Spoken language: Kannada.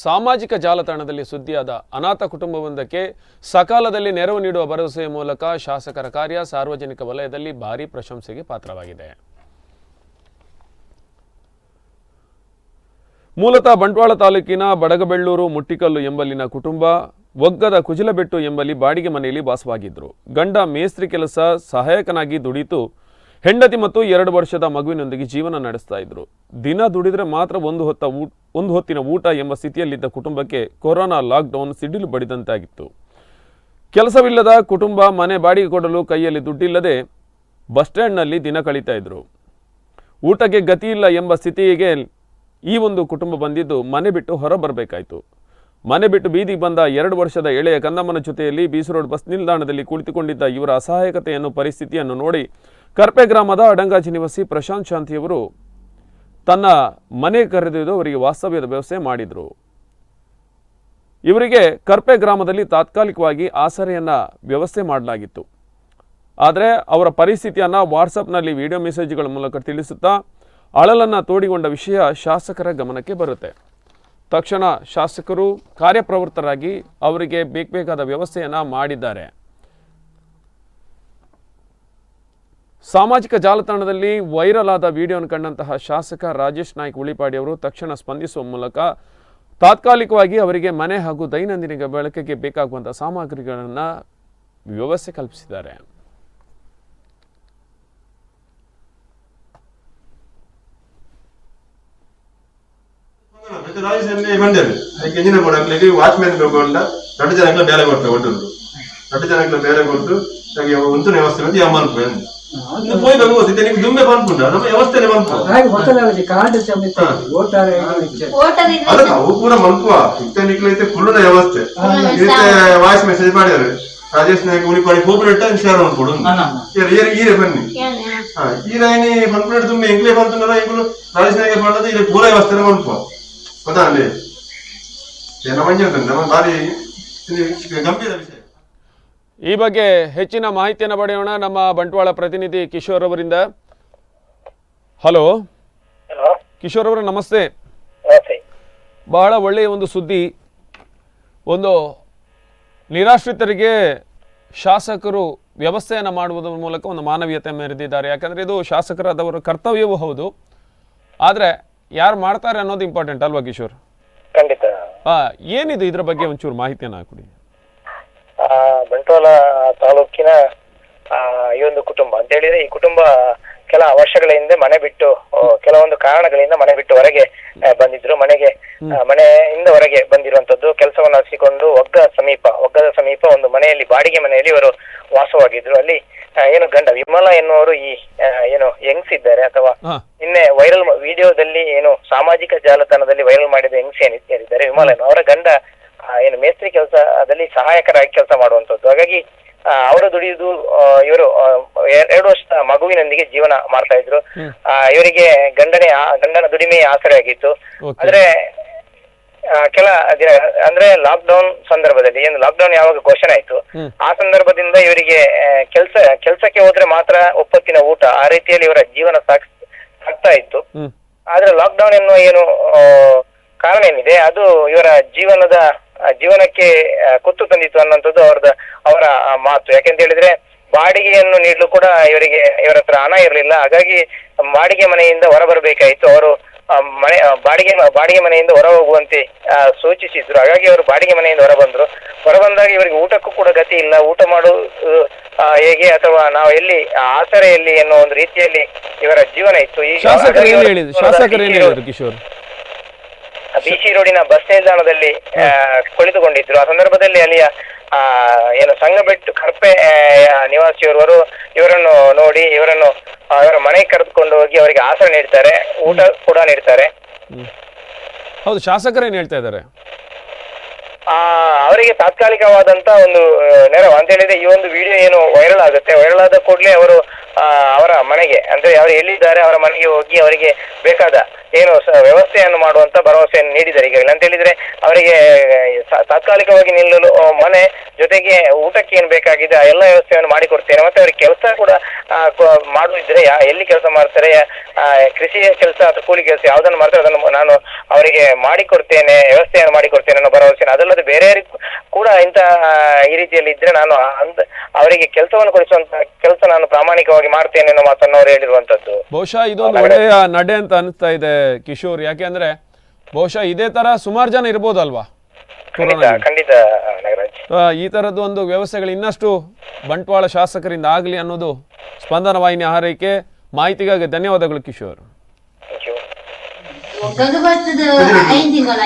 ಸಾಮಾಜಿಕ ಜಾಲತಾಣದಲ್ಲಿ ಸುದ್ದಿಯಾದ ಅನಾಥ ಕುಟುಂಬವೊಂದಕ್ಕೆ ಸಕಾಲದಲ್ಲಿ ನೆರವು ನೀಡುವ ಭರವಸೆಯ ಮೂಲಕ ಶಾಸಕರ ಕಾರ್ಯ ಸಾರ್ವಜನಿಕ ವಲಯದಲ್ಲಿ ಭಾರೀ ಪ್ರಶಂಸೆಗೆ ಪಾತ್ರವಾಗಿದೆ. ಮೂಲತಃ ಬಂಟ್ವಾಳ ತಾಲೂಕಿನ ಬಡಗಬೆಳ್ಳೂರು ಮುಟ್ಟಿಕಲ್ಲು ಎಂಬಲ್ಲಿನ ಕುಟುಂಬ ಒಗ್ಗದ ಕುಜಿಲಬೆಟ್ಟು ಎಂಬಲ್ಲಿ ಬಾಡಿಗೆ ಮನೆಯಲ್ಲಿ ವಾಸವಾಗಿದ್ದರು. ಗಂಡ ಮೇಸ್ತ್ರಿ ಕೆಲಸ ಸಹಾಯಕನಾಗಿ ದುಡಿತು ಹೆಂಡತಿ ಮತ್ತು 2 ವರ್ಷದ ಮಗುವಿನೊಂದಿಗೆ ಜೀವನ ನಡೆಸ್ತಾ ಇದ್ರು. ದಿನ ದುಡಿದ್ರೆ ಮಾತ್ರ ಒಂದು ಹೊತ್ತಿನ ಊಟ ಎಂಬ ಸ್ಥಿತಿಯಲ್ಲಿದ್ದ ಕುಟುಂಬಕ್ಕೆ ಕೊರೋನಾ ಲಾಕ್ಡೌನ್ ಸಿಡಿಲು ಬಡಿದಂತಾಗಿತ್ತು. ಕೆಲಸವಿಲ್ಲದ ಕುಟುಂಬ ಮನೆ ಬಾಡಿಗೆ ಕೊಡಲು ಕೈಯಲ್ಲಿ ದುಡ್ಡಿಲ್ಲದೆ ಬಸ್ ಸ್ಟ್ಯಾಂಡ್ನಲ್ಲಿ ದಿನ ಕಳೀತಾ ಇದ್ರು. ಊಟಕ್ಕೆ ಗತಿ ಇಲ್ಲ ಎಂಬ ಸ್ಥಿತಿಗೆ ಈ ಒಂದು ಕುಟುಂಬ ಬಂದಿದ್ದು ಮನೆ ಬಿಟ್ಟು ಹೊರ ಬರಬೇಕಾಯಿತು. ಮನೆ ಬಿಟ್ಟು ಬೀದಿಗೆ ಬಂದ 2 ವರ್ಷದ ಎಳೆಯ ಕಂದಮ್ಮನ ಜೊತೆಯಲ್ಲಿ ಬೀಸ್ ರೋಡ್ ಬಸ್ ನಿಲ್ದಾಣದಲ್ಲಿ ಕುಳಿತುಕೊಂಡಿದ್ದ ಇವರ ಅಸಹಾಯಕತೆಯನ್ನು ಪರಿಸ್ಥಿತಿಯನ್ನು ನೋಡಿ ಕರ್ಪೆ ಗ್ರಾಮದ ಅಡಂಗಾಜಿ ನಿವಾಸಿ ಪ್ರಶಾಂತ್ ಶಾಂತಿಯವರು ತನ್ನ ಮನೆ ಕರೆದೊಯ್ದು ಅವರಿಗೆ ವಾಸ್ತವ್ಯದ ವ್ಯವಸ್ಥೆ ಮಾಡಿದರು. ಇವರಿಗೆ ಕರ್ಪೆ ಗ್ರಾಮದಲ್ಲಿ ತಾತ್ಕಾಲಿಕವಾಗಿ ಆಸರೆಯನ್ನ ವ್ಯವಸ್ಥೆ ಮಾಡಲಾಗಿತ್ತು. ಆದರೆ ಅವರ ಪರಿಸ್ಥಿತಿಯನ್ನು ವಾಟ್ಸಪ್ನಲ್ಲಿ ವಿಡಿಯೋ ಮೆಸೇಜ್ಗಳ ಮೂಲಕ ತಿಳಿಸುತ್ತಾ ಅಳಲನ್ನು ತೋಡಿಕೊಂಡ ವಿಷಯ ಶಾಸಕರ ಗಮನಕ್ಕೆ ಬರುತ್ತೆ. ತಕ್ಷಣ ಶಾಸಕರು ಕಾರ್ಯಪ್ರವೃತ್ತರಾಗಿ ಅವರಿಗೆ ಬೇಕಾದ ವ್ಯವಸ್ಥೆಯನ್ನು ಮಾಡಿದ್ದಾರೆ. ಸಾಮಾಜಿಕ ಜಾಲತಾಣದಲ್ಲಿ ವೈರಲ್ ಆದ ವಿಡಿಯೋವನ್ನು ಕಂಡಂತಹ ಶಾಸಕ ರಾಜೇಶ್ ನಾಯ್ಕ್ ಉಳಿಪಾಡಿ ಅವರು ತಕ್ಷಣ ಸ್ಪಂದಿಸುವ ಮೂಲಕ ತಾತ್ಕಾಲಿಕವಾಗಿ ಅವರಿಗೆ ಮನೆ ಹಾಗೂ ದೈನಂದಿನ ಬಳಕೆಗೆ ಬೇಕಾಗುವಂತಹ ಸಾಮಗ್ರಿಗಳನ್ನು ವ್ಯವಸ್ಥೆ ಕಲ್ಪಿಸಿದ್ದಾರೆ. ದುಮ್ಮೆ ಬಂದ್ಕೊಂಡ ನಮ್ಮ ವ್ಯವಸ್ಥೆ ಅವು ಕೂಡ ಮಲ್ಪುವ ಇತ್ತೆ ಕುಳ್ಳುನ ವ್ಯವಸ್ಥೆ ವಾಯ್ಸ್ ಮೆಸೇಜ್ ಮಾಡ್ಯಾರ ರಾಜೇಶ್ ನಾಯ್ಕ ಉಳಿಪಾಡಿ ಹೋಗ್ಬಿಟ್ಟ ಶೇರ್ ಮಾಡ್ಕೊಡು ಈರೆ ಬನ್ನಿ ಈರೇನಿ ಬಂದ್ಬಿಟ್ಟು ದುಮ್ಮೆ ಎಂಕ್ಲೆ ಬಂತು ಎಂಕ್ಲು ರಾಜೇಶ್ ನಾಯ್ಕ ಮಾಡೋದು ಇಲ್ಲಿ ಪೂರ ವ್ಯವಸ್ಥೆ ಮಲ್ಪುವ ಗೊತ್ತಾ ಅಲ್ಲಿ ಜನಮಂಜ ನಮ್ಮ ಭಾರಿ ಗಂಭೀರ ವಿಷಯ. ಈ ಬಗ್ಗೆ ಹೆಚ್ಚಿನ ಮಾಹಿತಿಯನ್ನು ಪಡೆಯೋಣ ನಮ್ಮ ಬಂಟ್ವಾಳ ಪ್ರತಿನಿಧಿ ಕಿಶೋರ್ ಅವರಿಂದ. ಹಲೋ ಕಿಶೋರ್ ಅವರ ನಮಸ್ತೆ. ಬಹಳ ಒಳ್ಳೆಯ ಒಂದು ಸುದ್ದಿ. ಒಂದು ನಿರಾಶ್ರಿತರಿಗೆ ಶಾಸಕರು ವ್ಯವಸ್ಥೆಯನ್ನು ಮಾಡುವುದರ ಮೂಲಕ ಒಂದು ಮಾನವೀಯತೆ ಮೆರೆದಿದ್ದಾರೆ. ಯಾಕಂದರೆ ಇದು ಶಾಸಕರಾದವರ ಕರ್ತವ್ಯವೂ ಹೌದು, ಆದರೆ ಯಾರು ಮಾಡ್ತಾರೆ ಅನ್ನೋದು ಇಂಪಾರ್ಟೆಂಟ್ ಅಲ್ವಾ ಕಿಶೋರ್? ಖಂಡಿತ. ಏನಿದು ಇದರ ಬಗ್ಗೆ ಒಂಚೂರು ಮಾಹಿತಿಯನ್ನು ಕೊಡಿ. ಬಂಟ್ವಾಳ ತಾಲೂಕಿನ ಈ ಒಂದು ಕುಟುಂಬ ಅಂತ ಹೇಳಿದ್ರೆ, ಈ ಕುಟುಂಬ ಕೆಲ ವರ್ಷಗಳ ಹಿಂದೆ ಮನೆ ಬಿಟ್ಟು ಕೆಲವೊಂದು ಕಾರಣಗಳಿಂದ ಮನೆ ಬಿಟ್ಟು ಹೊರಗೆ ಬಂದಿದ್ರು. ಮನೆಯಿಂದ ಹೊರಗೆ ಬಂದಿರುವಂತದ್ದು ಕೆಲಸವನ್ನು ಹರಿಸಿಕೊಂಡು ಒಗ್ಗದ ಸಮೀಪ ಒಂದು ಮನೆಯಲ್ಲಿ ಬಾಡಿಗೆ ಮನೆಯಲ್ಲಿ ಇವರು ವಾಸವಾಗಿದ್ರು. ಅಲ್ಲಿ ಏನು ಗಂಡ ವಿಮಲ ಎನ್ನುವರು ಈ ಏನು ಯಂಗ್ಸ್ ಇದ್ದಾರೆ ಅಥವಾ ನಿನ್ನೆ ವೈರಲ್ ವಿಡಿಯೋದಲ್ಲಿ ಏನು ಸಾಮಾಜಿಕ ಜಾಲತಾಣದಲ್ಲಿ ವೈರಲ್ ಮಾಡಿದ ಯಂಗ್ಸ್ ಏನಿದ್ದಾರೆ ವಿಮಲ ಅವರ ಗಂಡ ಏನು ಮೇಸ್ತ್ರಿ ಕೆಲಸದಲ್ಲಿ ಸಹಾಯಕರಾಗಿ ಕೆಲಸ ಮಾಡುವಂತದ್ದು. ಹಾಗಾಗಿ ಅವರು ದುಡಿಯುವುದು ಇವರು 2 ವರ್ಷದ ಮಗುವಿನೊಂದಿಗೆ ಜೀವನ ಮಾಡ್ತಾ ಇದ್ರು. ಇವರಿಗೆ ಗಂಡನ ದುಡಿಮೆ ಆಸರೆ ಆಗಿತ್ತು. ಆದ್ರೆ ಕೆಲ ದಿನ ಅಂದ್ರೆ ಲಾಕ್ಡೌನ್ ಸಂದರ್ಭದಲ್ಲಿ ಏನು ಲಾಕ್ಡೌನ್ ಯಾವಾಗ ಘೋಷಣೆ ಆಯ್ತು ಆ ಸಂದರ್ಭದಿಂದ ಇವರಿಗೆ ಕೆಲ್ಸಕ್ಕೆ ಹೋದ್ರೆ ಮಾತ್ರ ಒಪ್ಪತ್ತಿನ ಊಟ ಆ ರೀತಿಯಲ್ಲಿ ಇವರ ಜೀವನ ಸಾಗ್ತಾ ಇತ್ತು. ಆದ್ರೆ ಲಾಕ್ಡೌನ್ ಎನ್ನುವ ಏನು ಕಾರಣ ಏನಿದೆ ಅದು ಇವರ ಜೀವನಕ್ಕೆ ಕುತ್ತು ತಂದಿತ್ತು ಅನ್ನೋಂಥದ್ದು ಅವರ ಮಾತು. ಯಾಕೆಂತ ಹೇಳಿದ್ರೆ ಬಾಡಿಗೆಯನ್ನು ನೀಡಲು ಕೂಡ ಇವರ ಹತ್ರ ಹಣ ಇರಲಿಲ್ಲ. ಹಾಗಾಗಿ ಬಾಡಿಗೆ ಮನೆಯಿಂದ ಹೊರ ಬರಬೇಕಾಯಿತು. ಅವರು ಬಾಡಿಗೆ ಮನೆಯಿಂದ ಹೊರ ಹೋಗುವಂತೆ ಸೂಚಿಸಿದ್ರು. ಹಾಗಾಗಿ ಅವರು ಬಾಡಿಗೆ ಮನೆಯಿಂದ ಹೊರ ಬಂದಾಗ ಇವರಿಗೆ ಊಟಕ್ಕೂ ಕೂಡ ಗತಿ ಇಲ್ಲ. ಊಟ ಮಾಡುವುದು ಹೇಗೆ ಅಥವಾ ನಾವು ಎಲ್ಲಿ ಆಸರೆಯಲ್ಲಿ ಎನ್ನುವ ಒಂದು ರೀತಿಯಲ್ಲಿ ಇವರ ಜೀವನ ಇತ್ತು. ಕಿಶೋರ್ ಬಿಸಿ ರೋಡಿನ ಬಸ್ ನಿಲ್ದಾಣದಲ್ಲಿ ಕುಳಿತುಕೊಂಡಿದ್ರು. ಆ ಸಂದರ್ಭದಲ್ಲಿ ಅಲ್ಲಿಯ ಏನು ಸಂಗಬೆಟ್ಟು ಕರ್ಪೆ ನಿವಾಸಿಯವರು ಇವರನ್ನು ನೋಡಿ ಇವರ ಮನೆಗೆ ಕರೆದುಕೊಂಡು ಹೋಗಿ ಅವರಿಗೆ ಆಸರೆ ನೀಡ್ತಾರೆ, ಊಟ ಕೂಡ ನೀಡ್ತಾರೆ. ಹೌದು, ಶಾಸಕರೇನು ಹೇಳ್ತಾ ಇದ್ದಾರೆ? ಅವರಿಗೆ ತಾತ್ಕಾಲಿಕವಾದಂತ ಒಂದು ನೆರವು ಅಂತ ಹೇಳಿದ್ರೆ ಈ ಒಂದು ವಿಡಿಯೋ ಏನು ವೈರಲ್ ಆಗುತ್ತೆ, ವೈರಲ್ ಆದ ಕೂಡಲೇ ಅವರು ಅವರ ಮನೆಗೆ ಅಂದ್ರೆ ಅವರು ಎಲ್ಲಿದ್ದಾರೆ ಅವರ ಮನೆಗೆ ಹೋಗಿ ಅವರಿಗೆ ಬೇಕಾದ ಏನು ವ್ಯವಸ್ಥೆಯನ್ನು ಮಾಡುವಂತ ಭರವಸೆಯನ್ನು ನೀಡಿದ್ದಾರೆ. ಈಗ ಅಂತ ಹೇಳಿದ್ರೆ ಅವರಿಗೆ ತಾತ್ಕಾಲಿಕವಾಗಿ ನಿಲ್ಲಲು ಮನೆ ಜೊತೆಗೆ ಊಟಕ್ಕೆ ಏನು ಬೇಕಾಗಿದೆ ಆ ಎಲ್ಲ ವ್ಯವಸ್ಥೆಯನ್ನು ಮಾಡಿಕೊಡ್ತೇನೆ. ಮತ್ತೆ ಅವರಿಗೆ ಕೆಲಸ ಕೂಡ ಮಾಡುವುದಿದ್ರೆ ಎಲ್ಲಿ ಕೆಲಸ ಮಾಡ್ತಾರೆ, ಕೃಷಿ ಕೆಲಸ ಅಥವಾ ಕೂಲಿ ಕೆಲಸ ಯಾವ್ದನ್ನು ಮಾಡ್ತಾರೆ ಅದನ್ನು ನಾನು ಅವರಿಗೆ ಮಾಡಿಕೊಡ್ತೇನೆ, ವ್ಯವಸ್ಥೆಯನ್ನು ಮಾಡಿಕೊಡ್ತೇನೆ ಅನ್ನೋ ಭರವಸೆ. ಅದಲ್ಲದೆ ಬೇರೆ ಕೂಡ ಇಂತ ಈ ರೀತಿಯಲ್ಲಿ ಇದ್ರೆ ನಾನು ಅವರಿಗೆ ಕೆಲಸವನ್ನು ಕೊಡಿಸುವಂತ ಕೆಲಸ ನಾನು ಪ್ರಾಮಾಣಿಕವಾಗಿ ಮಾಡ್ತೇನೆ ಅನ್ನೋ ಮಾತನ್ನು ಅವರು ಹೇಳಿರುವಂತದ್ದು. ಬಹುಶಃ ಇದೊಂದು ಒಳ್ಳೆಯ ನಡೆ ಅಂತ ಅನಿಸ್ತಾ ಇದೆ ಕಿಶೋರ್. ಯಾಕೆಂದ್ರೆ ಬಹುಶಃ ಇದೇ ತರ ಸುಮಾರು ಜನ ಇರ್ಬೋದಲ್ವಾ ಖಂಡಿತ ನಾಗರಾಜ್. ಈ ತರದ್ದು ಒಂದು ವ್ಯವಸ್ಥೆಗಳು ಇನ್ನಷ್ಟು ಬಂಟ್ವಾಳ ಶಾಸಕರಿಂದ ಆಗಲಿ ಅನ್ನೋದು ಸ್ಪಂದನ ವಾಹಿನಿ ಹಾರೈಕೆ. ಮಾಹಿತಿಗಾಗಿ ಧನ್ಯವಾದಗಳು ಕಿಶೋರ್. ಬರ್ತದೆ 5 ತಿಂಗಳು